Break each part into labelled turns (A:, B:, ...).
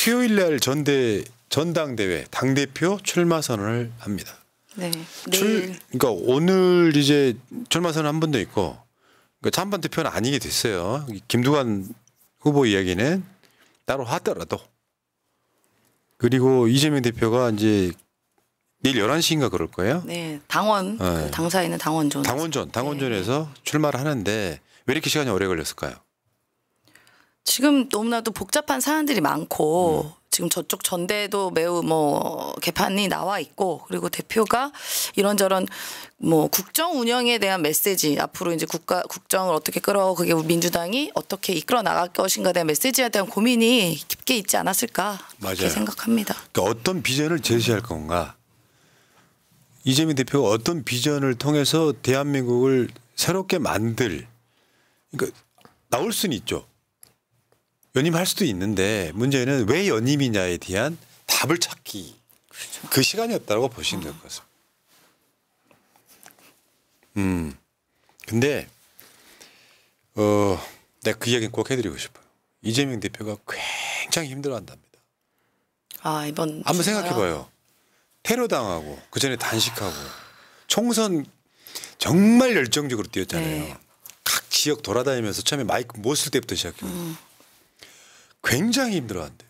A: 수요일 날 전당대회 당대표 출마 선언을 합니다.
B: 네. 내일.
A: 그러니까 오늘 이제 출마 선언 한 분도 있고 그러니까 찬반 투표는 아니게 됐어요. 김두관 후보 이야기는 따로 하더라도 그리고 이재명 대표가 이제 내일 11시인가 그럴 거예요.
B: 네. 당원 그 당사에 있는 당원존.
A: 당원존에서 네. 출마를 하는데 왜 이렇게 시간이 오래 걸렸을까요?
B: 지금 너무나도 복잡한 사안들이 많고 지금 저쪽 전대도 매우 뭐 개판이 나와 있고 그리고 대표가 이런저런 뭐 국정 운영에 대한 메시지 앞으로 이제 국정을 어떻게 그게 민주당이 어떻게 이끌어 나갈 것인가에 대한 메시지에 대한 고민이 깊게 있지 않았을까 그렇게 생각합니다.
A: 그러니까 어떤 비전을 제시할 건가? 이재명 대표가 어떤 비전을 통해서 대한민국을 새롭게 만들 그러니까 나올 수는 있죠. 연임할 수도 있는데 문제는 왜 연임이냐에 대한 답을 찾기 그렇죠. 그 시간이었다고 보시면 될 것 같습니다. 근데 내가 그 이야기는 꼭 해드리고 싶어요. 이재명 대표가 굉장히 힘들어한답니다.
B: 아 이번
A: 한번 생각해봐요. 테러 당하고 그 전에 단식하고 총선 정말 열정적으로 뛰었잖아요. 네. 각 지역 돌아다니면서 처음에 마이크 못 쓸 때부터 시작해요. 굉장히 힘들어한대요.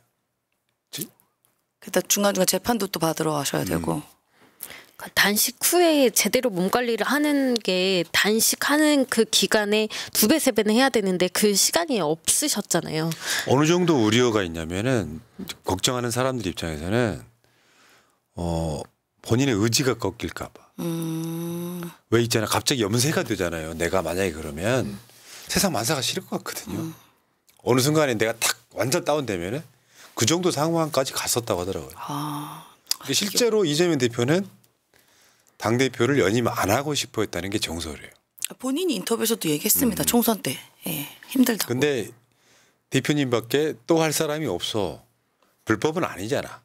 B: 그러다 중간중간 재판도 또 받으러 가셔야 되고.
C: 단식 후에 제대로 몸 관리를 하는 게 단식하는 그 기간에 2배, 3배는 해야 되는데 그 시간이 없으셨잖아요.
A: 어느 정도 우려가 있냐면은 걱정하는 사람들 입장에서는 본인의 의지가 꺾일까 봐. 왜 있잖아. 갑자기 염세가 되잖아요. 내가 만약에 그러면 세상 만사가 싫을 것 같거든요. 어느 순간에 내가 탁 완전 다운되면은 그 정도 상황까지 갔었다고 하더라고요. 근데 실제로 이재명 대표는 당대표를 연임 안 하고 싶어 했다는 게 정설이에요.
B: 본인이 인터뷰에서도 얘기했습니다. 총선 때. 예, 힘들다고.
A: 근데 대표님밖에 또 할 사람이 없어. 불법은 아니잖아.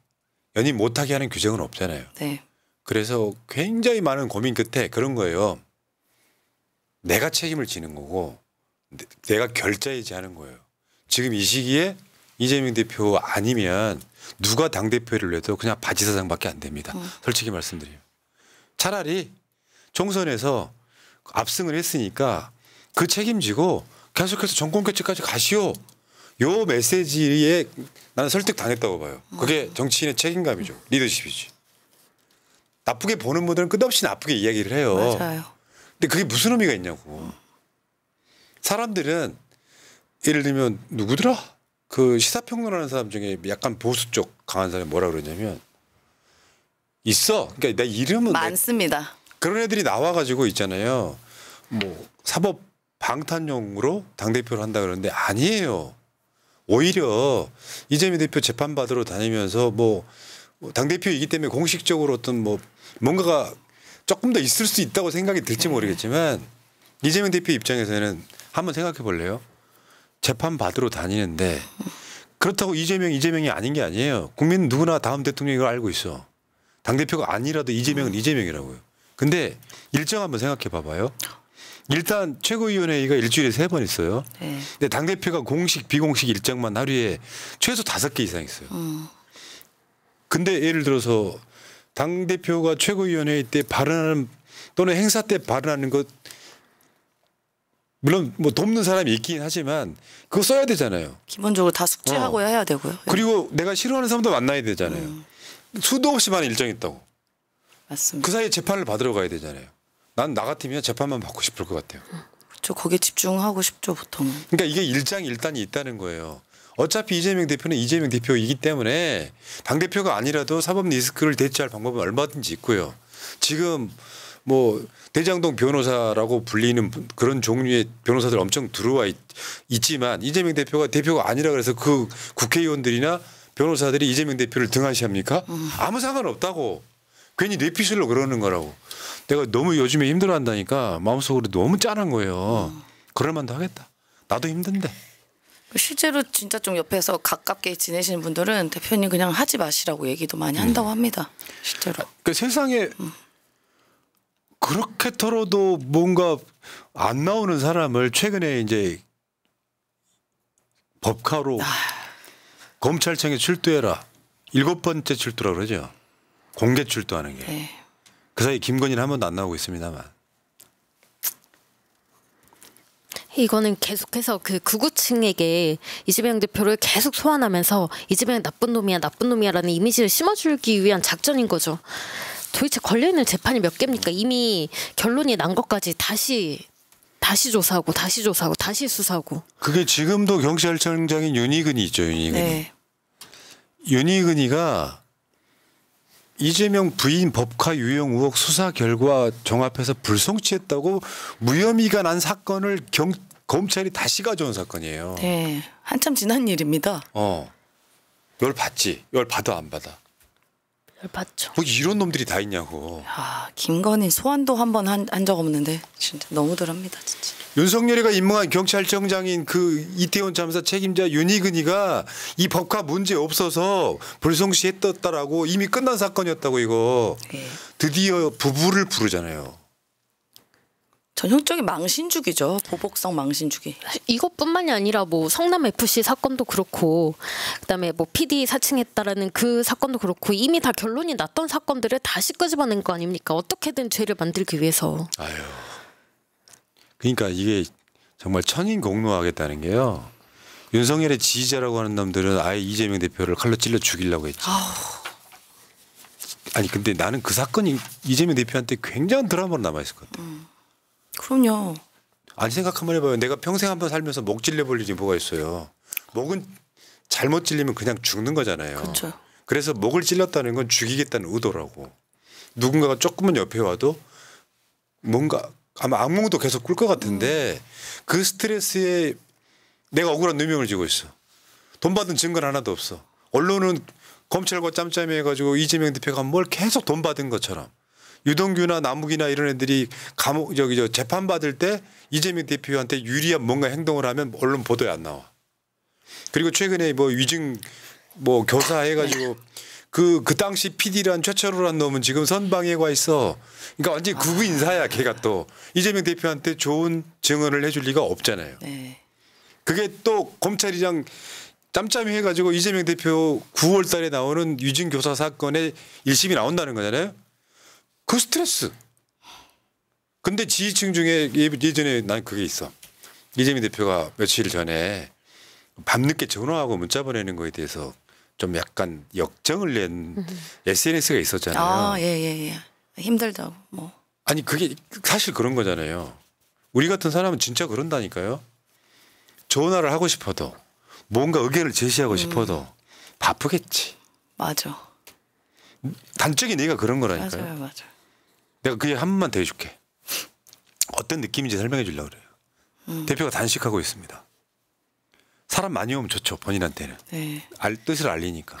A: 연임 못하게 하는 규정은 없잖아요.
B: 네.
A: 그래서 굉장히 많은 고민 끝에 그런 거예요. 내가 책임을 지는 거고 내가 결자해지 하는 거예요. 지금 이 시기에 이재명 대표 아니면 누가 당대표를 내도 그냥 바지사장밖에 안 됩니다. 솔직히 말씀드려요. 차라리 총선에서 압승을 했으니까 그 책임지고 계속해서 정권교체까지 가시오. 요 메시지에 나는 설득당했다고 봐요. 그게 정치인의 책임감이죠. 리더십이지. 나쁘게 보는 분들은 끝없이 나쁘게 이야기를 해요.
B: 맞아요.
A: 근데 그게 무슨 의미가 있냐고. 사람들은 예를 들면 누구더라? 그 시사평론하는 사람 중에 약간 보수 쪽 강한 사람이 뭐라 그러냐면 있어. 그러니까 내 이름은
B: 많습니다.
A: 그런 애들이 나와가지고 있잖아요. 뭐 사법 방탄용으로 당대표를 한다 그러는데 아니에요. 오히려 이재명 대표 재판받으러 다니면서 뭐 당대표이기 때문에 공식적으로 어떤 뭐 뭔가가 조금 더 있을 수 있다고 생각이 들지 모르겠지만 이재명 대표 입장에서는 한번 생각해 볼래요? 재판 받으러 다니는데 그렇다고 이재명이 아닌 게 아니에요. 국민 누구나 다음 대통령이 걸 알고 있어. 당대표가 아니라도 이재명은 이재명이라고요. 근데 일정 한번 생각해 봐봐요. 일단 최고위원회의가 일주일에 3번 있어요.
B: 네.
A: 근데 당대표가 공식 비공식 일정만 하루에 최소 5개 이상 있어요. 근데 예를 들어서 당대표가 최고위원회의 때 발언하는 또는 행사 때 발언하는 것 물론 뭐 돕는 사람이 있긴 하지만 그거 써야 되잖아요.
B: 기본적으로 다 숙지하고 해야 되고요.
A: 그리고 내가 싫어하는 사람도 만나야 되잖아요. 수도 없이 많은 일정이 있다고.
B: 맞습니다.
A: 그 사이에 재판을 받으러 가야 되잖아요. 난 나 같으면 재판만 받고 싶을 것 같아요.
B: 그렇죠. 거기에 집중하고 싶죠 보통은.
A: 그러니까 이게 일장일단이 있다는 거예요. 어차피 이재명 대표는 이재명 대표이기 때문에 당대표가 아니라도 사법 리스크를 대체할 방법은 얼마든지 있고요. 지금 뭐 대장동 변호사라고 불리는 그런 종류의 변호사들 엄청 들어와 있지만 이재명 대표가 아니라 그래서 그 국회의원들이나 변호사들이 이재명 대표를 등한시합니까? 아무 상관없다고. 괜히 뇌피셜로 그러는 거라고. 내가 너무 요즘에 힘들어한다니까 마음속으로 너무 짠한 거예요. 그럴 만도 하겠다. 나도 힘든데.
B: 실제로 진짜 좀 옆에서 가깝게 지내시는 분들은 대표님 그냥 하지 마시라고 얘기도 많이 한다고 합니다. 실제로.
A: 그 세상에 그렇게 털어도 뭔가 안 나오는 사람을 최근에 이제 법카로 검찰청에 출두해라. 7번째 출두라고 그러죠. 공개 출두하는 게.
B: 네.
A: 그 사이 김건희는 한 번도 안 나오고 있습니다만.
C: 이거는 계속해서 그 극우층에게 이재명 대표를 계속 소환하면서 이재명 나쁜 놈이야라는 이미지를 심어주기 위한 작전인 거죠. 도대체 걸려있는 재판이 몇 개입니까? 이미 결론이 난 것까지 다시 조사하고 다시 수사하고.
A: 그게 지금도 경찰청장인 윤희근이 있죠. 윤희근이.
B: 네.
A: 윤희근이가 이재명 부인 법카 유용 의혹 수사 결과 종합해서 불송치했다고 무혐의가 난 사건을 검찰이 다시 가져온 사건이에요.
B: 네. 한참 지난 일입니다.
A: 열 받지? 열 받아 안 받아?
C: 봤죠.
A: 뭐 이런 놈들이 다 있냐고.
B: 김건희 소환도 한 번 한 적 없는데 진짜 너무들 합니다. 진짜.
A: 윤석열이가 임명한 경찰청장인 그 이태원 참사 책임자 윤희근이가 이 법카 문제 없어서 불송시했다라고 이미 끝난 사건이었다고 이거.
B: 네.
A: 드디어 부부를 부르잖아요.
B: 전형적인 망신주기죠. 보복성 망신주기.
C: 이것뿐만이 아니라 뭐 성남 FC 사건도 그렇고 그다음에 뭐 PD 사칭했다라는 그 사건도 그렇고 이미 다 결론이 났던 사건들을 다시 끄집어낸 거 아닙니까? 어떻게든 죄를 만들기 위해서.
A: 아유. 그러니까 이게 정말 천인공노하겠다는 게요. 윤석열의 지지자라고 하는 놈들은 아예 이재명 대표를 칼로 찔러 죽이려고 했지. 아니 근데 나는 그 사건이 이재명 대표한테 굉장한 드라마로 남아있을 것 같아.
B: 그럼요.
A: 아니 생각 한번 해봐요. 내가 평생 한번 살면서 목 찔려볼 일이 뭐가 있어요. 목은 잘못 찔리면 그냥 죽는 거잖아요.
B: 그렇죠.
A: 그래서 목을 찔렀다는 건 죽이겠다는 의도라고. 누군가가 조금만 옆에 와도 뭔가 아마 악몽도 계속 꿀 것 같은데 그 스트레스에 내가 억울한 누명을 지고 있어. 돈 받은 증거는 하나도 없어. 언론은 검찰과 짬짬이 해가지고 이재명 대표가 뭘 계속 돈 받은 것처럼. 유동규나 남욱이나 이런 애들이 감옥 재판 받을 때 이재명 대표한테 유리한 뭔가 행동을 하면 언론 보도에 안 나와. 그리고 최근에 뭐 위증 뭐 교사 해가지고 그 당시 PD란 최철호란 놈은 지금 선방에 가 있어. 그러니까 완전 극우 인사야 걔가 또 이재명 대표한테 좋은 증언을 해줄 리가 없잖아요.
B: 네.
A: 그게 또 검찰이랑 짬짬이 해가지고 이재명 대표 9월달에 나오는 위증 교사 사건에 1심이 나온다는 거잖아요. 그 스트레스. 근데 지지층 중에 예전에 난 그게 있어. 이재명 대표가 며칠 전에 밤늦게 전화하고 문자 보내는 거에 대해서 좀 약간 역정을 낸 SNS가 있었잖아요.
B: 예. 힘들다고 뭐.
A: 아니 그게 사실 그런 거잖아요. 우리 같은 사람은 진짜 그런다니까요. 전화를 하고 싶어도 뭔가 의견을 제시하고 싶어도 바쁘겠지.
B: 맞아.
A: 단적인 얘기가 그런 거라니까요.
B: 맞아요.
A: 내가 그 얘기 한 번만 더 해줄게. 어떤 느낌인지 설명해 주려고 그래요. 대표가 단식하고 있습니다. 사람 많이 오면 좋죠. 본인한테는.
B: 네.
A: 뜻을 알리니까.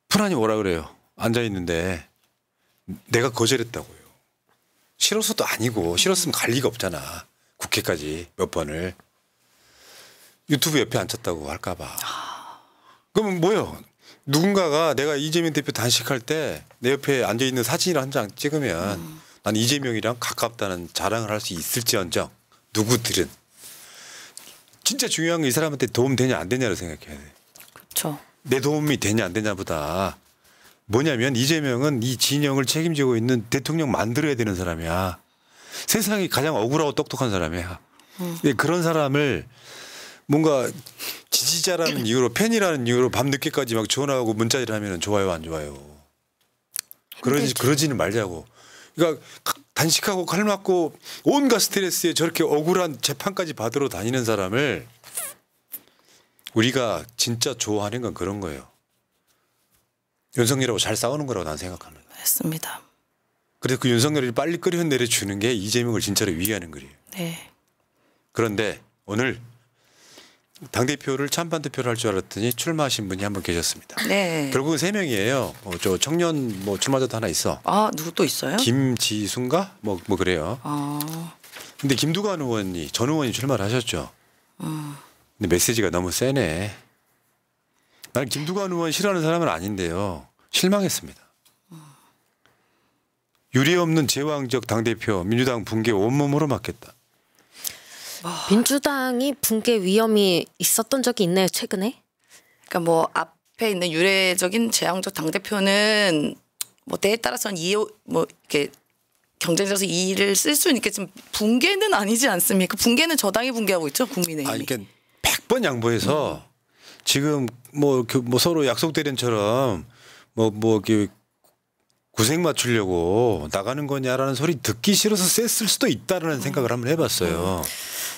A: 프란이 오라 그래요. 앉아있는데 내가 거절했다고요. 싫어서도 아니고 싫었으면 갈 리가 없잖아. 국회까지 몇 번을. 유튜브 옆에 앉혔다고 할까 봐. 그러면 뭐요? 누군가가 내가 이재명 대표 단식할 때 내 옆에 앉아있는 사진을 한 장 찍으면 난 이재명이랑 가깝다는 자랑을 할 수 있을지언정 누구들은. 진짜 중요한 게 이 사람한테 도움 되냐 안 되냐를 생각해야 돼.
B: 그렇죠.
A: 내 도움이 되냐 안 되냐보다 뭐냐면 이재명은 이 진영을 책임지고 있는 대통령 만들어야 되는 사람이야. 세상에 가장 억울하고 똑똑한 사람이야. 근데 그런 사람을 뭔가 지지자라는 이유로 팬이라는 이유로 밤늦게까지 막 전화하고 문자를 하면 좋아요 안 좋아요. 그러지는 말자고. 그러니까 단식하고 칼 맞고 온갖 스트레스에 저렇게 억울한 재판까지 받으러 다니는 사람을 우리가 진짜 좋아하는 건 그런 거예요. 윤석열하고 잘 싸우는 거라고 난 생각합니다.
B: 맞습니다.
A: 그래서 그 윤석열을 빨리 끌어내려 주는 게 이재명을 진짜로 위기하는 거예요.
B: 네.
A: 그런데 오늘 당대표를 찬반 대표를 할 줄 알았더니 출마하신 분이 한 분 계셨습니다.
B: 네.
A: 결국은 3명이에요. 저 청년 뭐 출마자도 하나 있어.
B: 누구 또 있어요?
A: 김지순가? 뭐 그래요. 근데 김두관 의원이 전 의원이 출마를 하셨죠. 근데 메시지가 너무 세네. 나는 김두관 의원 싫어하는 사람은 아닌데요. 실망했습니다. 유례 없는 제왕적 당대표 민주당 붕괴 온몸으로 맞겠다.
C: 민주당이 붕괴 위험이 있었던 적이 있나요 최근에?
B: 그러니까 뭐 앞에 있는 유례적인 재앙적 당 대표는 뭐 때에 따라서는 뭐 이렇게 경쟁에서 이의를 쓸 수는 있겠지만 붕괴는 아니지 않습니까? 붕괴는 저당이 붕괴하고 있죠, 국민의힘이.
A: 아니, 그러니까 100번 양보해서 지금 뭐 서로 약속대련처럼 뭐 이렇게 구색 맞추려고 나가는 거냐라는 소리 듣기 싫어서 셌을 수도 있다라는 생각을 한번 해봤어요.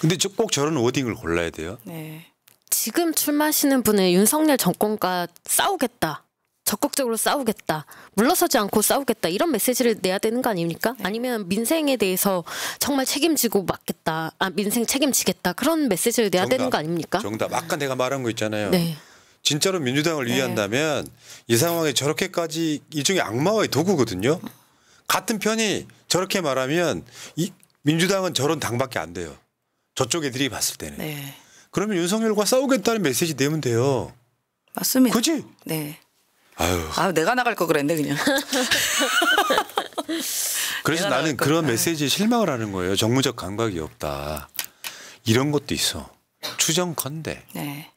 A: 근데 꼭 저런 워딩을 골라야 돼요.
B: 네.
C: 지금 출마하시는 분은 윤석열 정권과 싸우겠다. 적극적으로 싸우겠다. 물러서지 않고 싸우겠다. 이런 메시지를 내야 되는 거 아닙니까?
B: 네.
C: 아니면 민생에 대해서 정말 책임지고 맡겠다. 민생 책임지겠다. 그런 메시지를 내야 되는 거 아닙니까?
A: 정답. 아까 내가 말한 거 있잖아요.
C: 네.
A: 진짜로 민주당을 위한다면 이 상황에 저렇게까지 일종의 악마와의 도구거든요. 같은 편이 저렇게 말하면 이 민주당은 저런 당밖에 안 돼요. 저쪽 애들이 봤을 때는.
B: 네.
A: 그러면 윤석열과 싸우겠다는 메시지 내면 돼요.
B: 맞습니다.
A: 그지?
B: 네.
A: 아유.
B: 내가 나갈 거 그랬네 그냥.
A: 그래서
B: 내가
A: 나는
B: 나갈
A: 그런
B: 거.
A: 메시지에 실망을 하는 거예요. 정무적 감각이 없다. 이런 것도 있어. 추정컨대.
B: 네.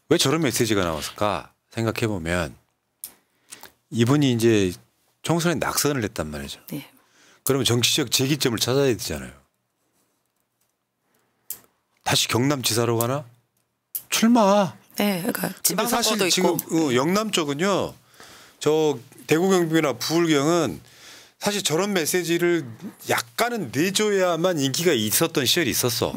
A: 왜 저런 메시지가 나왔을까 생각해 보면 이분이 이제 총선에 낙선을 했단 말이죠.
B: 네.
A: 그러면 정치적 재기점을 찾아야 되잖아요. 다시 경남지사로 가나? 출마.
B: 네, 그러니까
A: 근데
B: 지방
A: 사실
B: 선거도
A: 지금
B: 있고.
A: 영남 쪽은요. 저 대구 경북이나 부울경은 사실 저런 메시지를 약간은 내줘야만 인기가 있었던 시절이 있었어.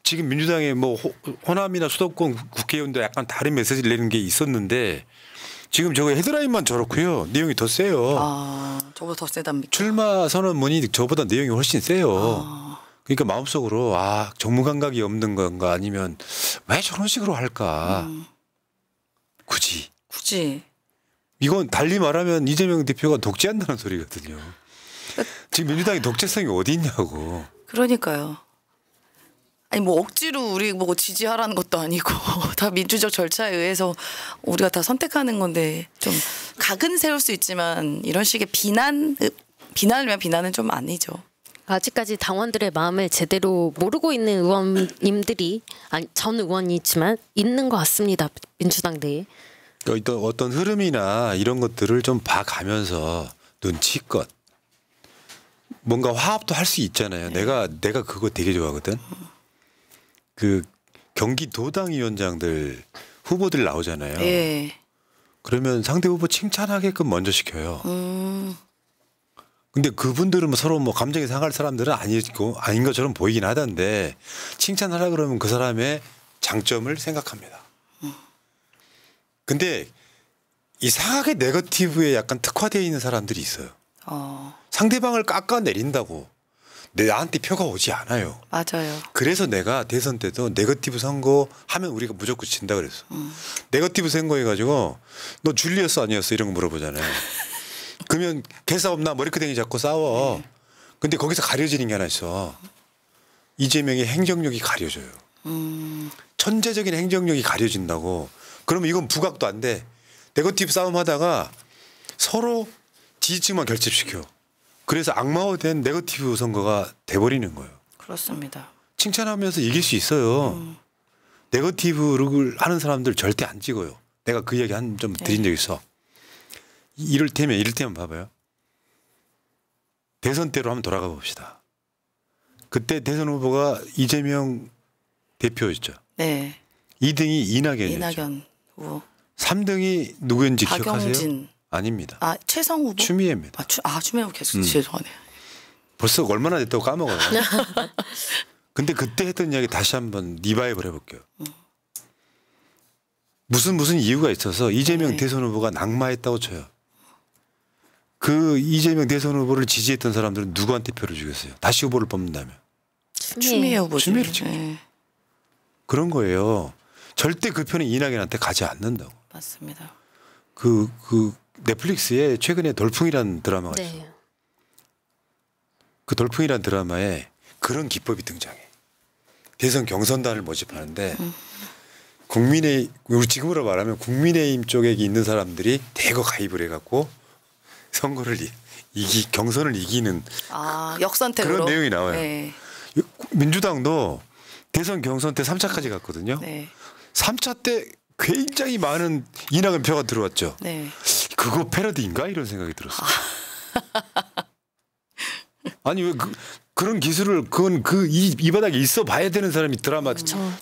A: 지금 민주당의 뭐 호남이나 수도권 국회의원도 약간 다른 메시지를 내는 게 있었는데 지금 저거 헤드라인만 저렇고요. 내용이 더 세요.
B: 저보다 더 세답니까?
A: 출마 선언문이 저보다 내용이 훨씬 세요. 그러니까 마음속으로 정무 감각이 없는 건가 아니면 왜 저런 식으로 할까. 굳이. 이건 달리 말하면 이재명 대표가 독재한다는 소리거든요. 지금 민주당이 독재성이 어디 있냐고.
B: 그러니까요. 아니 뭐 억지로 우리 뭐 지지하라는 것도 아니고 다 민주적 절차에 의해서 우리가 다 선택하는 건데 좀 각은 세울 수 있지만 이런 식의 비난을 위한 비난은 좀 아니죠.
C: 아직까지 당원들의 마음을 제대로 모르고 있는 의원님들이 전 의원이지만 있는 것 같습니다. 민주당 내에.
A: 어떤 흐름이나 이런 것들을 좀 봐가면서 눈치껏 뭔가 화합도 할 수 있잖아요. 내가 그거 되게 좋아하거든. 그 경기도당 위원장들 후보들 나오잖아요.
B: 예.
A: 그러면 상대 후보 칭찬하게끔 먼저 시켜요. 근데 그분들은 서로 뭐 감정이 상할 사람들은 아닌 것처럼 보이긴 하던데 칭찬하라 그러면 그 사람의 장점을 생각합니다. 근데 이상하게 네거티브에 약간 특화되어 있는 사람들이 있어요. 상대방을 깎아내린다고 나한테 표가 오지 않아요.
B: 맞아요.
A: 그래서 내가 대선 때도 네거티브 선거 하면 우리가 무조건 진다 그랬어. 네거티브 선거 해가지고 너 줄리었어 아니었어 이런 거 물어보잖아요. 그러면 개사 없나 머리끄댕이 잡고 싸워. 근데 거기서 가려지는 게 하나 있어. 이재명의 행정력이 가려져요. 천재적인 행정력이 가려진다고. 그러면 이건 부각도 안 돼. 네거티브 싸움하다가 서로 지지층만 결집시켜. 그래서 악마화된 네거티브 선거가 돼버리는 거예요.
B: 그렇습니다.
A: 칭찬하면서 이길 수 있어요. 네거티브를 하는 사람들 절대 안 찍어요. 내가 그 이야기 좀 드린 적 있어. 이를테면 봐봐요. 대선 때로 한번 돌아가 봅시다. 그때 대선 후보가 이재명 대표였죠.
B: 네.
A: 2등이 이낙연이었죠.
B: 이낙연 후보.
A: 3등이 누구였는지 기억하세요?
B: 박영진.
A: 아닙니다.
B: 최성 후보.
A: 추미애입니다.
B: 추미애 후보 계속 죄송하네요.
A: 벌써 얼마나 됐다고 까먹어요. 근데 그때 했던 이야기 다시 한번 리바이벌 해볼게요. 무슨 이유가 있어서 이재명 대선 후보가 낙마했다고 쳐요. 그 이재명 대선 후보를 지지했던 사람들은 누구한테 표를 주겠어요? 다시 후보를 뽑는다면.
B: 추미애 후보.
A: 추미애를 찍죠. 그런 거예요. 절대 그 표는 이낙연한테 가지 않는다고.
B: 맞습니다.
A: 그 넷플릭스에 최근에 돌풍이라는 드라마가 있어요.
C: 네.
A: 그 돌풍이라는 드라마에 그런 기법이 등장해. 대선 경선단을 모집하는데 우리 지금으로 말하면 국민의힘 쪽에 있는 사람들이 대거 가입을 해갖고 선거를 경선을 이기는
B: 역선택으로
A: 그런 내용이 나와요.
B: 네.
A: 민주당도 대선 경선 때 3차까지 갔거든요.
B: 네.
A: 3차 때 굉장히 많은 이낙연 표가 들어왔죠.
B: 네.
A: 그거 패러디인가 이런 생각이 들었어요. 아니 왜 그런 기술을 그건 이 바닥에 있어 봐야 되는 사람이 드라마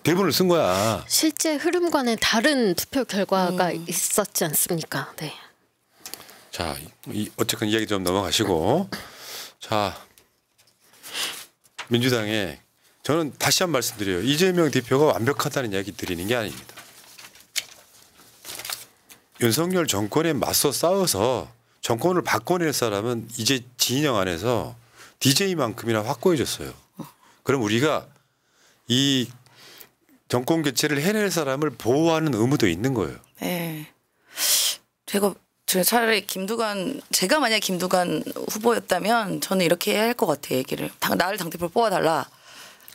A: 대본을 쓴 거야.
C: 실제 흐름과는 다른 투표 결과가 있었지 않습니까? 네.
A: 자, 어쨌든 이야기 좀 넘어가시고 자 민주당에 저는 다시 한 번 말씀드려요. 이재명 대표가 완벽하다는 이야기 드리는 게 아닙니다. 윤석열 정권에 맞서 싸워서 정권을 바꿔낼 사람은 이제 진영 안에서 DJ만큼이나 확고해졌어요. 그럼 우리가 이 정권 교체를 해낼 사람을 보호하는 의무도 있는 거예요.
B: 네. 제가 차라리 제가 만약 김두관 후보였다면 저는 이렇게 해야 할 것 같아. 얘기를 나를 당대표로 뽑아달라.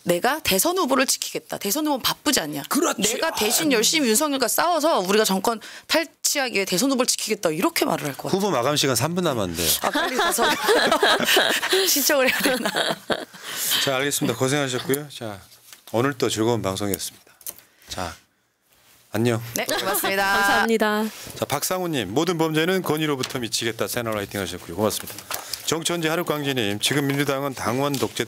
B: 내가 대선 후보를 지키겠다. 대선 후보는 바쁘지 않냐.
A: 그렇지.
B: 내가 대신 열심히 윤석열과 싸워서 우리가 정권 탈취하기 위해 대선 후보를 지키겠다. 이렇게 말을 할 것 같아.
A: 후보 마감 시간 3분 남았는데.
B: 빨리 가서 신청을 해야 되나.
A: 자, 알겠습니다. 고생하셨고요. 자, 오늘 또 즐거운 방송이었습니다. 자, 안녕.
B: 네, 고맙습니다.
C: 감사합니다.
A: 자, 박상우님, 모든 범죄는 권위로부터 미치겠다. 채널 라이팅 하셨고요. 고맙습니다. 정천재 하루광진님, 지금 민주당은 당원 독재